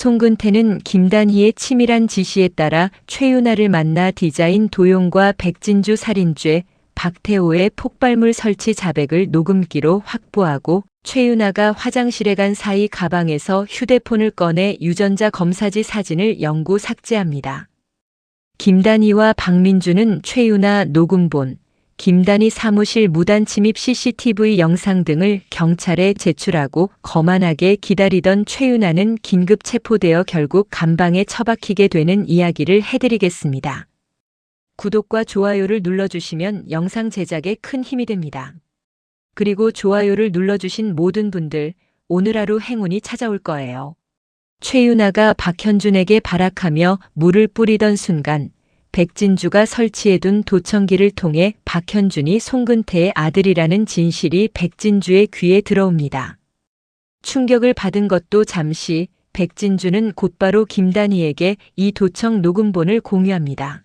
송근태는 김단희의 치밀한 지시에 따라 최윤아를 만나 디자인 도용과 백진주 살인죄, 박태호의 폭발물 설치 자백을 녹음기로 확보하고 최윤아가 화장실에 간 사이 가방에서 휴대폰을 꺼내 유전자 검사지 사진을 영구 삭제합니다. 김단희와 박민주는 최윤아 녹음본, 김단희 사무실 무단 침입 CCTV 영상 등을 경찰에 제출하고 거만하게 기다리던 최윤아는 긴급 체포되어 결국 감방에 처박히게 되는 이야기를 해드리겠습니다. 구독과 좋아요를 눌러주시면 영상 제작에 큰 힘이 됩니다. 그리고 좋아요를 눌러주신 모든 분들, 오늘 하루 행운이 찾아올 거예요. 최윤아가 박현준에게 발악하며 물을 뿌리던 순간 백진주가 설치해둔 도청기를 통해 박현준이 송근태의 아들이라는 진실이 백진주의 귀에 들어옵니다. 충격을 받은 것도 잠시, 백진주는 곧바로 김단희에게 이 도청 녹음본을 공유합니다.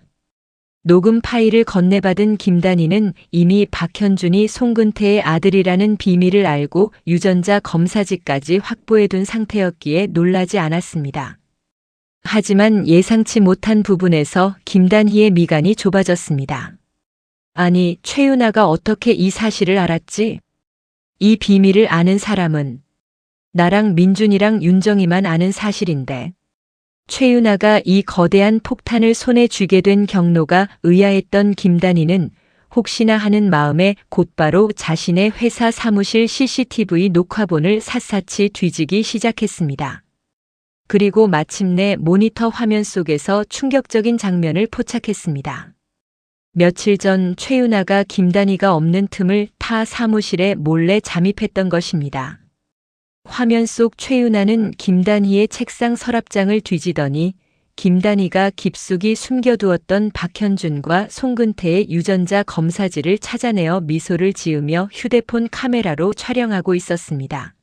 녹음 파일을 건네받은 김단희는 이미 박현준이 송근태의 아들이라는 비밀을 알고 유전자 검사지까지 확보해둔 상태였기에 놀라지 않았습니다. 하지만 예상치 못한 부분에서 김단희의 미간이 좁아졌습니다. 아니, 최윤아가 어떻게 이 사실을 알았지? 이 비밀을 아는 사람은 나랑 민준이랑 윤정이만 아는 사실인데 최윤아가 이 거대한 폭탄을 손에 쥐게 된 경로가 의아했던 김단희는 혹시나 하는 마음에 곧바로 자신의 회사 사무실 CCTV 녹화본을 샅샅이 뒤지기 시작했습니다. 그리고 마침내 모니터 화면 속에서 충격적인 장면을 포착했습니다. 며칠 전 최윤아가 김단희가 없는 틈을 타 사무실에 몰래 잠입했던 것입니다. 화면 속 최윤아는 김단희의 책상 서랍장을 뒤지더니 김단희가 깊숙이 숨겨두었던 박현준과 송근태의 유전자 검사지를 찾아내어 미소를 지으며 휴대폰 카메라로 촬영하고 있었습니다.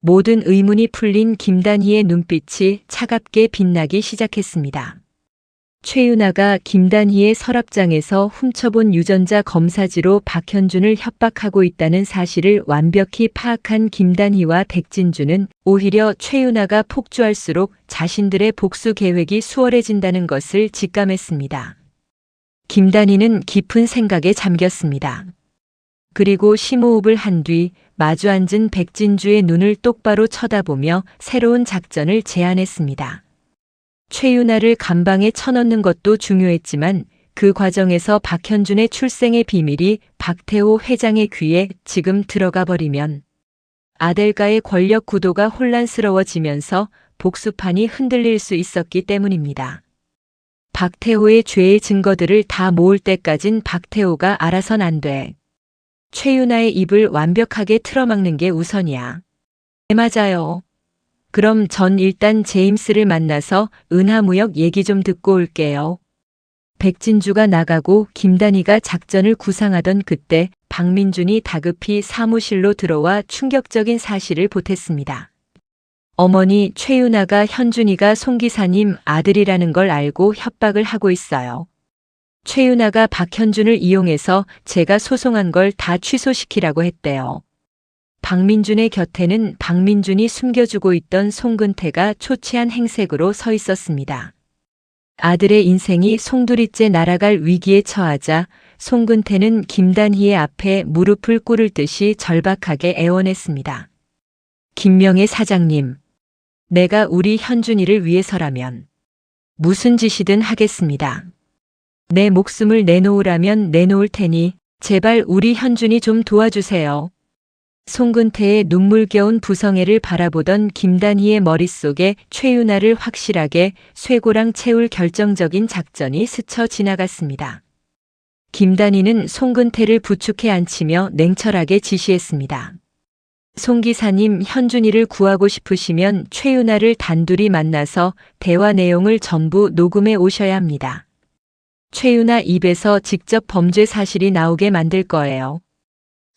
모든 의문이 풀린 김단희의 눈빛이 차갑게 빛나기 시작했습니다. 최윤아가 김단희의 서랍장에서 훔쳐본 유전자 검사지로 박현준을 협박하고 있다는 사실을 완벽히 파악한 김단희와 백진주는 오히려 최윤아가 폭주할수록 자신들의 복수 계획이 수월해진다는 것을 직감했습니다. 김단희는 깊은 생각에 잠겼습니다. 그리고 심호흡을 한 뒤 마주 앉은 백진주의 눈을 똑바로 쳐다보며 새로운 작전을 제안했습니다. 최윤아를 감방에 쳐넣는 것도 중요했지만 그 과정에서 박현준의 출생의 비밀이 박태호 회장의 귀에 지금 들어가 버리면 아델가의 권력 구도가 혼란스러워지면서 복수판이 흔들릴 수 있었기 때문입니다. 박태호의 죄의 증거들을 다 모을 때까진 박태호가 알아선 안 돼. 최윤아의 입을 완벽하게 틀어막는 게 우선이야. 네, 맞아요. 그럼 전 일단 제임스를 만나서 은하무역 얘기 좀 듣고 올게요. 백진주가 나가고 김단희가 작전을 구상하던 그때 박민준이 다급히 사무실로 들어와 충격적인 사실을 보탰습니다. 어머니, 최윤아가 현준이가 송 기사님 아들이라는 걸 알고 협박을 하고 있어요. 최윤아가 박현준을 이용해서 제가 소송한 걸 다 취소시키라고 했대요. 박민준의 곁에는 박민준이 숨겨주고 있던 송근태가 초췌한 행색으로 서 있었습니다. 아들의 인생이 송두리째 날아갈 위기에 처하자 송근태는 김단희의 앞에 무릎을 꿇을 듯이 절박하게 애원했습니다. 김명애 사장님, 내가 우리 현준이를 위해서라면 무슨 짓이든 하겠습니다. 내 목숨을 내놓으라면 내놓을 테니 제발 우리 현준이 좀 도와주세요. 송근태의 눈물겨운 부성애를 바라보던 김단희의 머릿속에 최윤아를 확실하게 쇠고랑 채울 결정적인 작전이 스쳐 지나갔습니다. 김단희는 송근태를 부축해 앉히며 냉철하게 지시했습니다. 송 기사님, 현준이를 구하고 싶으시면 최윤아를 단둘이 만나서 대화 내용을 전부 녹음해 오셔야 합니다. 최윤아 입에서 직접 범죄 사실이 나오게 만들 거예요.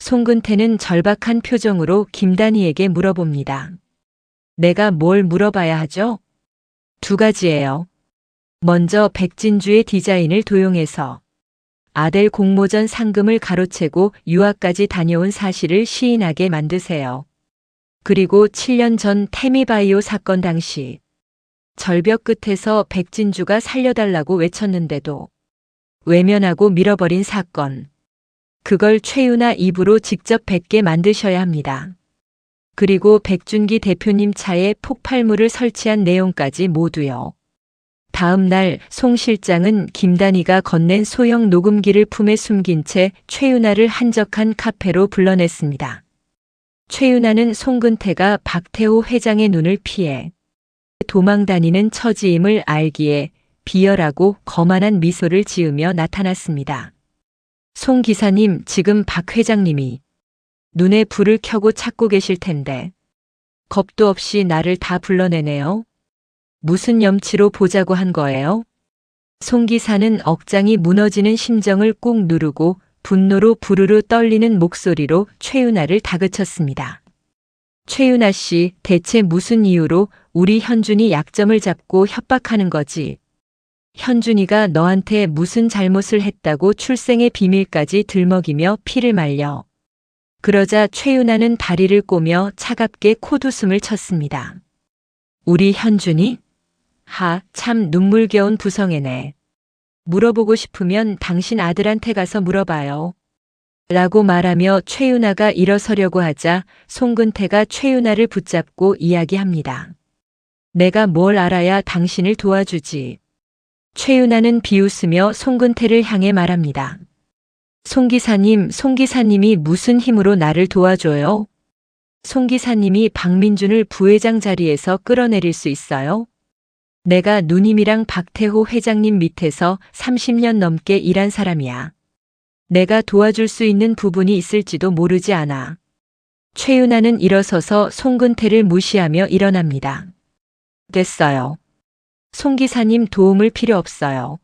송근태는 절박한 표정으로 김단희에게 물어봅니다. 내가 뭘 물어봐야 하죠? 2가지예요. 먼저 백진주의 디자인을 도용해서 아델 공모전 상금을 가로채고 유학까지 다녀온 사실을 시인하게 만드세요. 그리고 7년 전 태미바이오 사건 당시 절벽 끝에서 백진주가 살려달라고 외쳤는데도 외면하고 밀어버린 사건. 그걸 최윤아 입으로 직접 뱉게 만드셔야 합니다. 그리고 백준기 대표님 차에 폭발물을 설치한 내용까지 모두요. 다음 날 송 실장은 김단희가 건넨 소형 녹음기를 품에 숨긴 채 최윤아를 한적한 카페로 불러냈습니다. 최윤아는 송근태가 박태호 회장의 눈을 피해 도망 다니는 처지임을 알기에 비열하고 거만한 미소를 지으며 나타났습니다. 송 기사님, 지금 박 회장님이 눈에 불을 켜고 찾고 계실 텐데 겁도 없이 나를 다 불러내네요. 무슨 염치로 보자고 한 거예요? 송 기사는 억장이 무너지는 심정을 꾹 누르고 분노로 부르르 떨리는 목소리로 최윤아를 다그쳤습니다. 최윤아 씨, 대체 무슨 이유로 우리 현준이 약점을 잡고 협박하는 거지? 현준이가 너한테 무슨 잘못을 했다고 출생의 비밀까지 들먹이며 피를 말려. 그러자 최윤아는 다리를 꼬며 차갑게 콧웃음을 쳤습니다. 우리 현준이? 참 눈물겨운 부성애네. 물어보고 싶으면 당신 아들한테 가서 물어봐요. 라고 말하며 최윤아가 일어서려고 하자 송근태가 최윤아를 붙잡고 이야기합니다. 내가 뭘 알아야 당신을 도와주지. 최윤아는 비웃으며 송근태를 향해 말합니다. 송 기사님이 무슨 힘으로 나를 도와줘요? 송 기사님이 박민준을 부회장 자리에서 끌어내릴 수 있어요? 내가 누님이랑 박태호 회장님 밑에서 30년 넘게 일한 사람이야. 내가 도와줄 수 있는 부분이 있을지도 모르지 않아. 최윤아는 일어서서 송근태를 무시하며 일어납니다. 됐어요. 송 기사님 도움을 필요 없어요.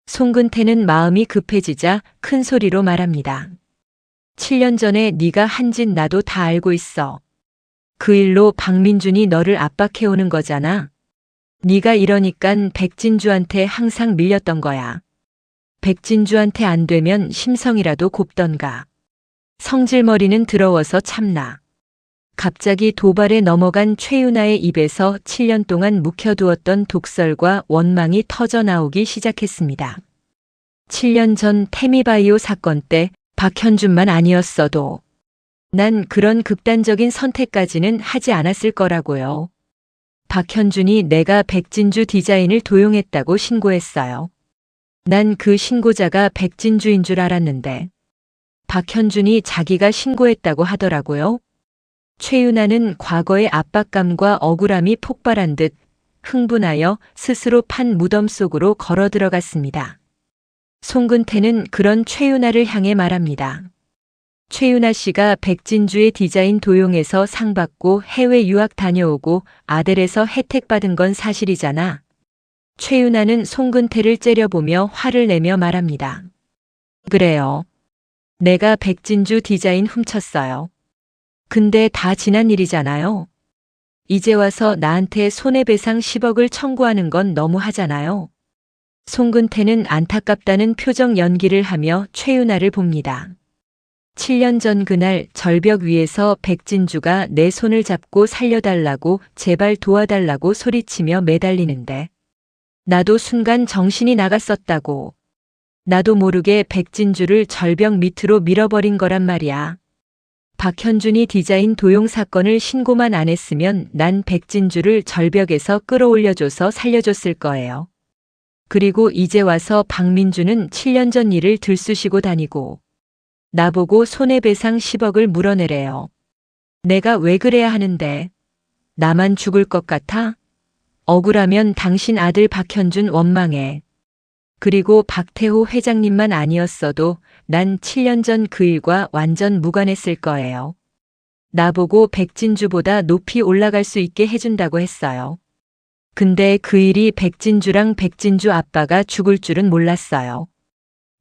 송근태는 마음이 급해지자 큰 소리로 말합니다. 7년 전에 네가 한 짓 나도 다 알고 있어. 그 일로 박민준이 너를 압박해오는 거잖아. 네가 이러니깐 백진주한테 항상 밀렸던 거야. 백진주한테 안 되면 심성이라도 곱던가. 성질머리는 더러워서 참나. 갑자기 도발에 넘어간 최윤아의 입에서 7년 동안 묵혀두었던 독설과 원망이 터져나오기 시작했습니다. 7년 전 태미바이오 사건 때 박현준만 아니었어도 난 그런 극단적인 선택까지는 하지 않았을 거라고요. 박현준이 내가 백진주 디자인을 도용했다고 신고했어요. 난 그 신고자가 백진주인 줄 알았는데 박현준이 자기가 신고했다고 하더라고요. 최윤아는 과거의 압박감과 억울함이 폭발한 듯 흥분하여 스스로 판 무덤 속으로 걸어 들어갔습니다. 송근태는 그런 최윤아를 향해 말합니다. 최윤아 씨가 백진주의 디자인 도용해서 상 받고 해외 유학 다녀오고 아델에서 혜택 받은 건 사실이잖아. 최윤아는 송근태를 째려보며 화를 내며 말합니다. 그래요. 내가 백진주 디자인 훔쳤어요. 근데 다 지난 일이잖아요. 이제 와서 나한테 손해배상 10억을 청구하는 건 너무하잖아요. 송근태는 안타깝다는 표정 연기를 하며 최윤아를 봅니다. 7년 전 그날 절벽 위에서 백진주가 내 손을 잡고 살려달라고 제발 도와달라고 소리치며 매달리는데 나도 순간 정신이 나갔었다고. 나도 모르게 백진주를 절벽 밑으로 밀어버린 거란 말이야. 박현준이 디자인 도용 사건을 신고만 안 했으면 난 백진주를 절벽에서 끌어올려줘서 살려줬을 거예요. 그리고 이제 와서 박민주는 7년 전 일을 들쑤시고 다니고 나보고 손해배상 10억을 물어내래요. 내가 왜 그래야 하는데? 나만 죽을 것 같아? 억울하면 당신 아들 박현준 원망해. 그리고 박태호 회장님만 아니었어도 난 7년 전 그 일과 완전 무관했을 거예요. 나보고 백진주보다 높이 올라갈 수 있게 해준다고 했어요. 근데 그 일이 백진주랑 백진주 아빠가 죽을 줄은 몰랐어요.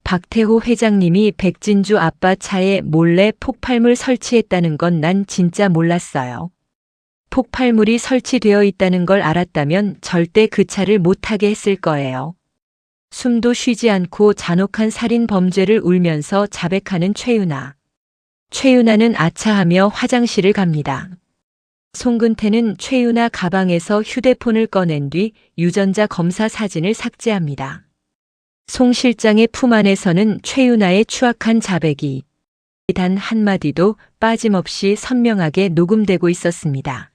박태호 회장님이 백진주 아빠 차에 몰래 폭발물 설치했다는 건 난 진짜 몰랐어요. 폭발물이 설치되어 있다는 걸 알았다면 절대 그 차를 못 타게 했을 거예요. 숨도 쉬지 않고 잔혹한 살인 범죄를 울면서 자백하는 최윤아. 최윤아는 아차하며 화장실을 갑니다. 송근태는 최유나 가방에서 휴대폰을 꺼낸 뒤 유전자 검사 사진을 삭제합니다. 송 실장의 품 안에서는 최유나의 추악한 자백이 단 한마디도 빠짐없이 선명하게 녹음되고 있었습니다.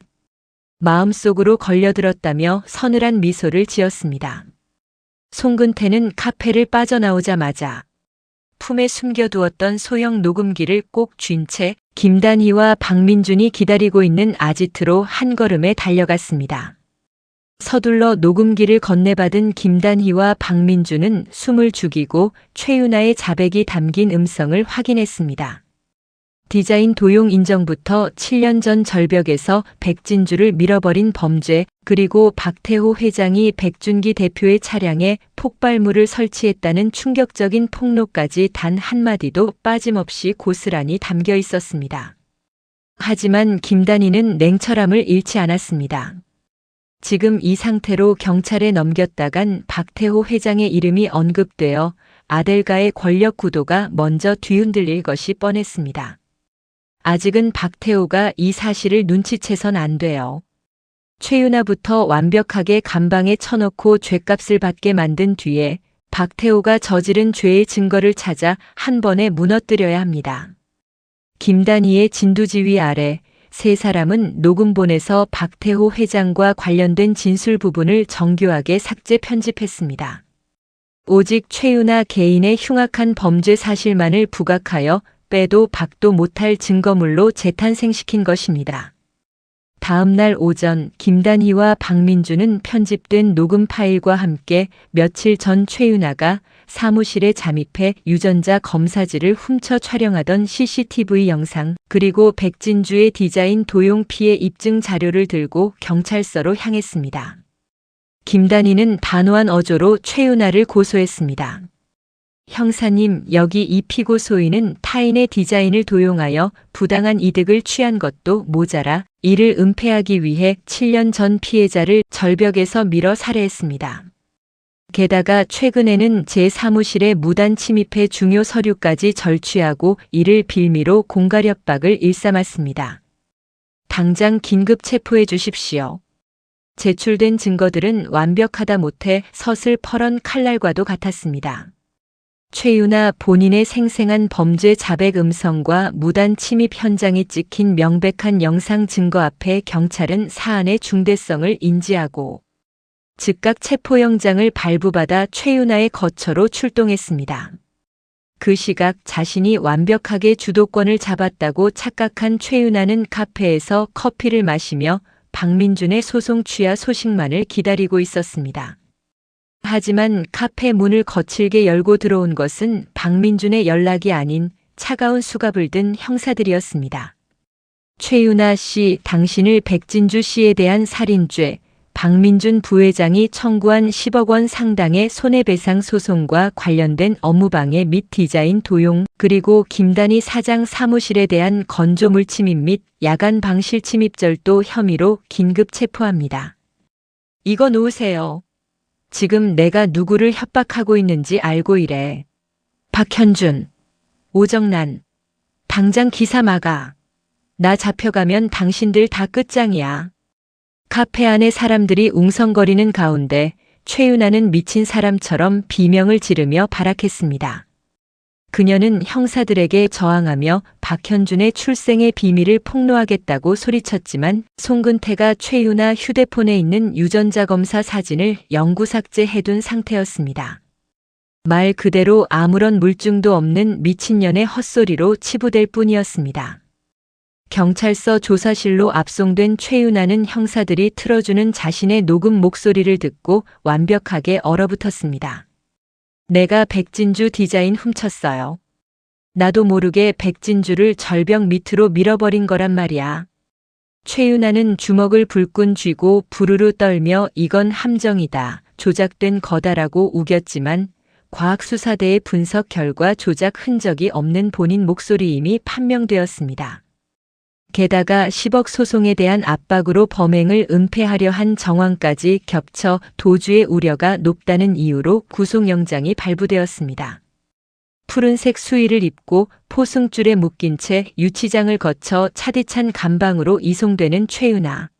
마음속으로 걸려들었다며 서늘한 미소를 지었습니다. 송근태는 카페를 빠져나오자마자 품에 숨겨두었던 소형 녹음기를 꼭 쥔 채 김단희와 박민준이 기다리고 있는 아지트로 한 걸음에 달려갔습니다. 서둘러 녹음기를 건네받은 김단희와 박민준은 숨을 죽이고 최유나의 자백이 담긴 음성을 확인했습니다. 디자인 도용 인정부터 7년 전 절벽에서 백진주를 밀어버린 범죄, 그리고 박태호 회장이 백준기 대표의 차량에 폭발물을 설치했다는 충격적인 폭로까지 단 한마디도 빠짐없이 고스란히 담겨 있었습니다. 하지만 김단희는 냉철함을 잃지 않았습니다. 지금 이 상태로 경찰에 넘겼다간 박태호 회장의 이름이 언급되어 아델가의 권력 구도가 먼저 뒤흔들릴 것이 뻔했습니다. 아직은 박태호가 이 사실을 눈치채선 안 돼요. 최유나부터 완벽하게 감방에 쳐넣고 죗값을 받게 만든 뒤에 박태호가 저지른 죄의 증거를 찾아 한 번에 무너뜨려야 합니다. 김단희의 진두지휘 아래 세 사람은 녹음본에서 박태호 회장과 관련된 진술 부분을 정교하게 삭제 편집했습니다. 오직 최유나 개인의 흉악한 범죄 사실만을 부각하여 빼도 박도 못할 증거물로 재탄생시킨 것입니다. 다음 날 오전 김단희와 박민준은 편집된 녹음 파일과 함께 며칠 전 최유나가 사무실에 잠입해 유전자 검사지를 훔쳐 촬영하던 CCTV 영상, 그리고 백진주의 디자인 도용 피해 입증 자료를 들고 경찰서로 향했습니다. 김단희는 단호한 어조로 최유나를 고소했습니다. 형사님, 여기 이 피고 소인은 타인의 디자인을 도용하여 부당한 이득을 취한 것도 모자라 이를 은폐하기 위해 7년 전 피해자를 절벽에서 밀어 살해했습니다. 게다가 최근에는 제 사무실에 무단 침입해 중요 서류까지 절취하고 이를 빌미로 공갈 협박을 일삼았습니다. 당장 긴급 체포해 주십시오. 제출된 증거들은 완벽하다 못해 서슬퍼런 칼날과도 같았습니다. 최유나 본인의 생생한 범죄 자백 음성과 무단 침입 현장이 찍힌 명백한 영상 증거 앞에 경찰은 사안의 중대성을 인지하고 즉각 체포영장을 발부받아 최유나의 거처로 출동했습니다. 그 시각 자신이 완벽하게 주도권을 잡았다고 착각한 최유나는 카페에서 커피를 마시며 박민준의 소송 취하 소식만을 기다리고 있었습니다. 하지만 카페 문을 거칠게 열고 들어온 것은 박민준의 연락이 아닌 차가운 수갑을 든 형사들이었습니다. 최유나 씨, 당신을 백진주 씨에 대한 살인죄, 박민준 부회장이 청구한 10억 원 상당의 손해배상 소송과 관련된 업무방해 및 디자인 도용, 그리고 김단희 사장 사무실에 대한 건조물 침입 및 야간 방실 침입 절도 혐의로 긴급 체포합니다. 이거 놓으세요. 지금 내가 누구를 협박하고 있는지 알고 이래. 박현준, 오정란, 당장 기사 막아. 나 잡혀가면 당신들 다 끝장이야. 카페 안에 사람들이 웅성거리는 가운데 최유나는 미친 사람처럼 비명을 지르며 발악했습니다. 그녀는 형사들에게 저항하며 박현준의 출생의 비밀을 폭로하겠다고 소리쳤지만 송근태가 최유나 휴대폰에 있는 유전자 검사 사진을 영구 삭제해둔 상태였습니다. 말 그대로 아무런 물증도 없는 미친년의 헛소리로 치부될 뿐이었습니다. 경찰서 조사실로 압송된 최유나는 형사들이 틀어주는 자신의 녹음 목소리를 듣고 완벽하게 얼어붙었습니다. 내가 백진주 디자인 훔쳤어요. 나도 모르게 백진주를 절벽 밑으로 밀어버린 거란 말이야. 최유나는 주먹을 불끈 쥐고 부르르 떨며 이건 함정이다, 조작된 거다라고 우겼지만 과학수사대의 분석 결과 조작 흔적이 없는 본인 목소리 이미 판명되었습니다. 게다가 10억 소송에 대한 압박으로 범행을 은폐하려 한 정황까지 겹쳐 도주의 우려가 높다는 이유로 구속영장이 발부되었습니다. 푸른색 수의를 입고 포승줄에 묶인 채 유치장을 거쳐 차디찬 감방으로 이송되는 최윤아.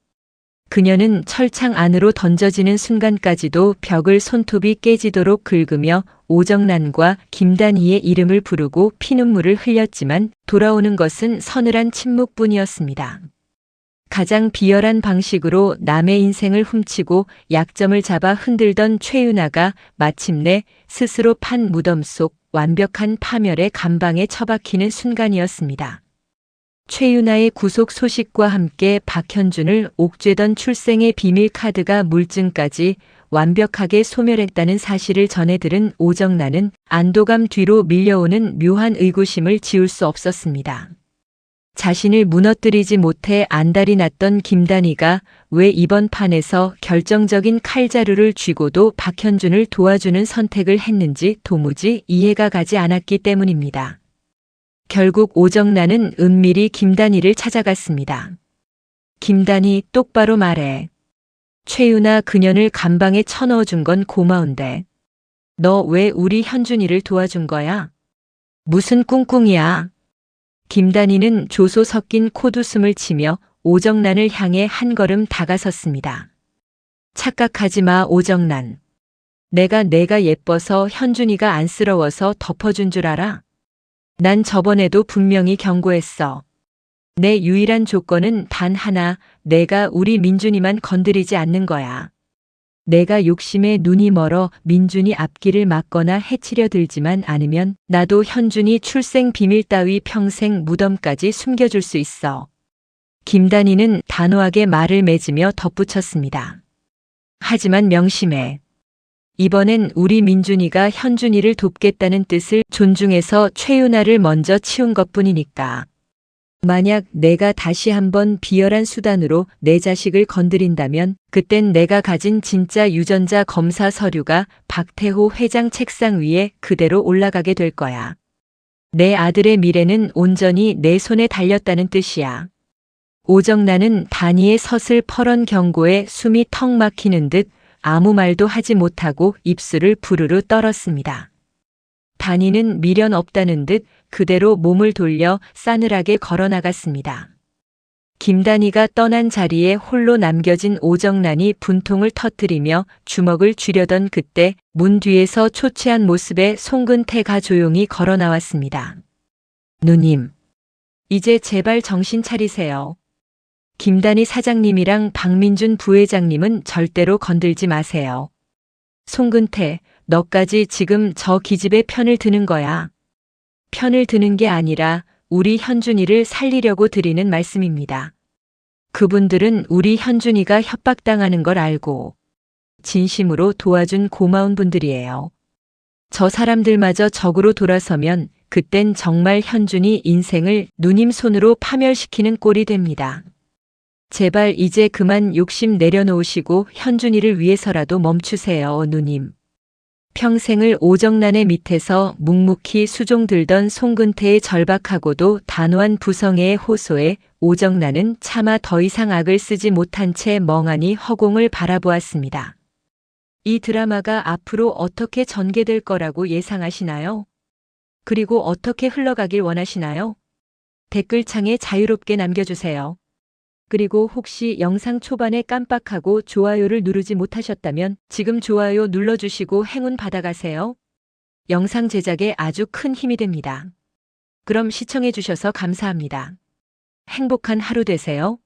그녀는 철창 안으로 던져지는 순간까지도 벽을 손톱이 깨지도록 긁으며 오정란과 김단희의 이름을 부르고 피눈물을 흘렸지만 돌아오는 것은 서늘한 침묵뿐이었습니다. 가장 비열한 방식으로 남의 인생을 훔치고 약점을 잡아 흔들던 최윤아가 마침내 스스로 판 무덤 속 완벽한 파멸의 감방에 처박히는 순간이었습니다. 최윤아의 구속 소식과 함께 박현준을 옥죄던 출생의 비밀 카드가 물증까지 완벽하게 소멸했다는 사실을 전해 들은 오정란은 안도감 뒤로 밀려오는 묘한 의구심을 지울 수 없었습니다. 자신을 무너뜨리지 못해 안달이 났던 김단희가 왜 이번 판에서 결정적인 칼자루를 쥐고도 박현준을 도와주는 선택을 했는지 도무지 이해가 가지 않았기 때문입니다. 결국 오정란은 은밀히 김단희를 찾아갔습니다. 김단희, 똑바로 말해. 최윤아 그년을 감방에 쳐넣어 준 건 고마운데 너 왜 우리 현준이를 도와준 거야? 무슨 꿍꿍이야? 김단희는 조소 섞인 콧웃음을 치며 오정란을 향해 한 걸음 다가섰습니다. 착각하지 마, 오정란. 내가 예뻐서 현준이가 안쓰러워서 덮어준 줄 알아? 난 저번에도 분명히 경고했어. 내 유일한 조건은 단 하나, 내가 우리 민준이만 건드리지 않는 거야. 내가 욕심에 눈이 멀어 민준이 앞길을 막거나 해치려 들지만 않으면 나도 현준이 출생 비밀 따위 평생 무덤까지 숨겨줄 수 있어. 김단희는 단호하게 말을 맺으며 덧붙였습니다. 하지만 명심해. 이번엔 우리 민준이가 현준이를 돕겠다는 뜻을 존중해서 최윤아를 먼저 치운 것뿐이니까. 만약 내가 다시 한번 비열한 수단으로 내 자식을 건드린다면 그땐 내가 가진 진짜 유전자 검사 서류가 박태호 회장 책상 위에 그대로 올라가게 될 거야. 내 아들의 미래는 온전히 내 손에 달렸다는 뜻이야. 오정란은 단희의 서슬퍼런 경고에 숨이 턱 막히는 듯 아무 말도 하지 못하고 입술을 부르르 떨었습니다. 단희는 미련 없다는 듯 그대로 몸을 돌려 싸늘하게 걸어나갔습니다. 김단희가 떠난 자리에 홀로 남겨진 오정란이 분통을 터뜨리며 주먹을 쥐려던 그때 문 뒤에서 초췌한 모습의 송근태가 조용히 걸어 나왔습니다. 누님, 이제 제발 정신 차리세요. 김단희 사장님이랑 박민준 부회장님은 절대로 건들지 마세요. 송근태, 너까지 지금 저 기집애 편을 드는 거야. 편을 드는 게 아니라 우리 현준이를 살리려고 드리는 말씀입니다. 그분들은 우리 현준이가 협박당하는 걸 알고 진심으로 도와준 고마운 분들이에요. 저 사람들마저 적으로 돌아서면 그땐 정말 현준이 인생을 누님 손으로 파멸시키는 꼴이 됩니다. 제발 이제 그만 욕심 내려놓으시고 현준이를 위해서라도 멈추세요, 누님. 평생을 오정란의 밑에서 묵묵히 수종들던 송근태의 절박하고도 단호한 부성애의 호소에 오정란은 차마 더 이상 악을 쓰지 못한 채 멍하니 허공을 바라보았습니다. 이 드라마가 앞으로 어떻게 전개될 거라고 예상하시나요? 그리고 어떻게 흘러가길 원하시나요? 댓글창에 자유롭게 남겨주세요. 그리고 혹시 영상 초반에 깜빡하고 좋아요를 누르지 못하셨다면 지금 좋아요 눌러주시고 행운 받아가세요. 영상 제작에 아주 큰 힘이 됩니다. 그럼 시청해주셔서 감사합니다. 행복한 하루 되세요.